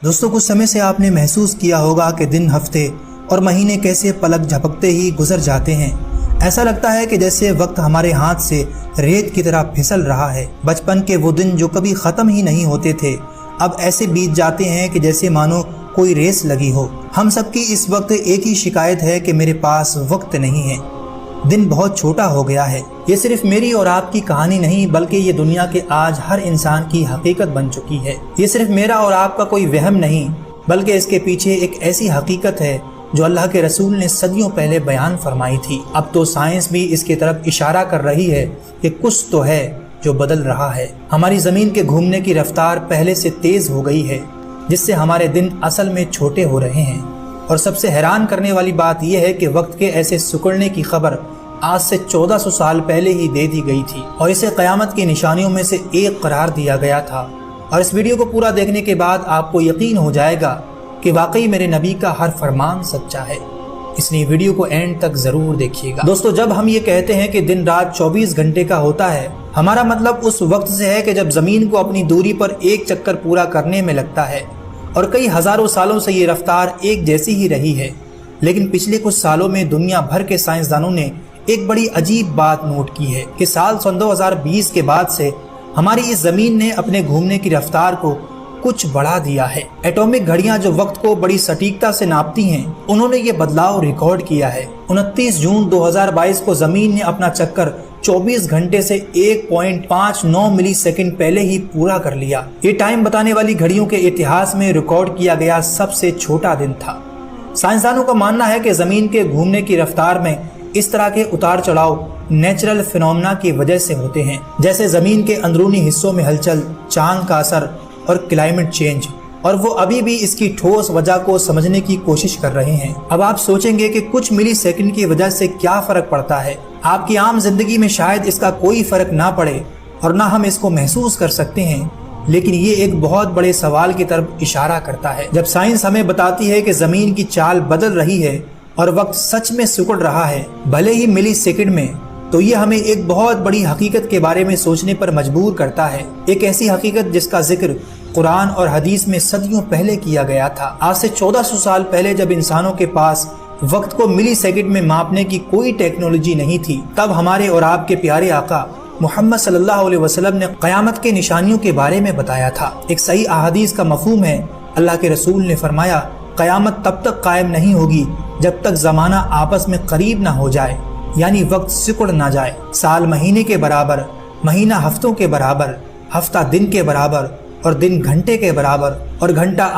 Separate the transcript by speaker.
Speaker 1: دوستوں کچھ سمے سے آپ نے محسوس کیا ہوگا کہ دن، ہفتے اور مہینے کیسے پلک جھپکتے ہی گزر جاتے ہیں۔ ایسا لگتا ہے کہ جیسے وقت ہمارے ہاتھ سے ریت کی طرح پھسل رہا ہے۔ بچپن کے وہ دن جو کبھی ختم ہی نہیں ہوتے تھے اب ایسے بیت جاتے ہیں کہ جیسے مانو کوئی ریس لگی ہو۔ ہم سب کی اس وقت ایک ہی شکایت ہے کہ میرے پاس وقت نہیں ہے، دن بہت چھوٹا ہو گیا ہے۔ یہ صرف میری اور آپ کی کہانی نہیں بلکہ یہ دنیا کے آج ہر انسان کی حقیقت بن چکی ہے۔ یہ صرف میرا اور آپ کا کوئی وہم نہیں بلکہ اس کے پیچھے ایک ایسی حقیقت ہے جو اللہ کے رسول نے صدیوں پہلے بیان فرمائی تھی۔ اب تو سائنس بھی اس کی طرف اشارہ کر رہی ہے کہ کچھ تو ہے جو بدل رہا ہے۔ ہماری زمین کے گھومنے کی رفتار پہلے سے تیز ہو گئی ہے جس سے ہمارے دن اصل میں چھوٹے ہو رہے ہیں، اور سب سے حیران کرنے والی بات یہ ہے کہ وقت کے ایسے سکڑنے کی خبر آج سے 1400 سال پہلے ہی دے دی گئی تھی اور اسے قیامت کی نشانیوں میں سے ایک قرار دیا گیا تھا۔ اور اس ویڈیو کو پورا دیکھنے کے بعد آپ کو یقین ہو جائے گا کہ واقعی میرے نبی کا ہر فرمان سچا ہے، اس لیے ویڈیو کو اینڈ تک ضرور دیکھیے گا۔ دوستو جب ہم یہ کہتے ہیں کہ دن رات 24 گھنٹے کا ہوتا ہے، ہمارا مطلب اس وقت سے ہے کہ جب زمین کو اپنی دوری پر ایک چکر پورا کرنے میں لگتا ہے، اور کئی ہزاروں سالوں سے یہ رفتار ایک جیسی ہی رہی ہے۔ لیکن پچھلے کچھ سالوں میں دنیا بھر کے سائنسدانوں نے ایک بڑی عجیب بات نوٹ کی ہے کہ سال 2020 کے بعد سے ہماری اس زمین نے اپنے گھومنے کی رفتار کو کچھ بڑھا دیا ہے۔ ایٹمک گھڑیاں جو وقت کو بڑی سٹیکتا سے ناپتی ہیں، انہوں نے یہ بدلاؤ ریکارڈ کیا ہے۔ 29 جون 2022 کو زمین نے اپنا چکر 24 گھنٹے سے 1.59 ملی سیکنڈ پہلے ہی پورا کر لیا۔ یہ ٹائم بتانے والی گھڑیوں کے اتہاس میں ریکارڈ کیا گیا سب سے چھوٹا دن تھا۔ سائنسدانوں کا ماننا ہے کہ زمین کے گھومنے کی رفتار میں اس طرح کے اتار چڑھاؤ نیچرل فینومنا کی وجہ سے ہوتے ہیں، جیسے زمین کے اندرونی حصوں میں ہلچل، چاند کا اثر اور کلائمیٹ چینج، اور وہ ابھی بھی اس کی ٹھوس وجہ کو سمجھنے کی کوشش کر رہے ہیں۔ اب آپ سوچیں گے کہ کچھ ملی سیکنڈ کی وجہ سے کیا فرق پڑتا ہے؟ آپ کی عام زندگی میں شاید اس کا کوئی فرق نہ پڑے اور نہ ہم اس کو محسوس کر سکتے ہیں، لیکن یہ ایک بہت بڑے سوال کی طرف اشارہ کرتا ہے۔ جب سائنس ہمیں بتاتی ہے کہ زمین کی چال بدل رہی ہے اور وقت سچ میں سکڑ رہا ہے، بھلے ہی ملی سیکنڈ میں، تو یہ ہمیں ایک بہت بڑی حقیقت کے بارے میں سوچنے پر مجبور کرتا ہے۔ ایک ایسی حقیقت جس کا ذکر قرآن اور حدیث میں صدیوں پہلے کیا گیا تھا۔ آج سے 1400 سال پہلے جب انسانوں کے پاس وقت کو ملی سیکنڈ میں ماپنے کی کوئی ٹیکنالوجی نہیں تھی، تب ہمارے اور آپ کے پیارے آقا محمد صلی اللہ علیہ وسلم نے قیامت کے نشانیوں کے بارے میں بتایا تھا۔ ایک صحیح احادیث کا مفہوم ہے، اللہ کے رسول نے فرمایا، قیامت تب تک قائم نہیں ہوگی جب تک زمانہ آپس میں قریب نہ ہو جائے، یعنی وقت سکڑ نہ جائے۔ سال مہینے کے برابر، مہینہ ہفتوں کے برابر، ہفتہ دن کے برابر، اور دن گھنٹے کے برابر، اور گھنٹہ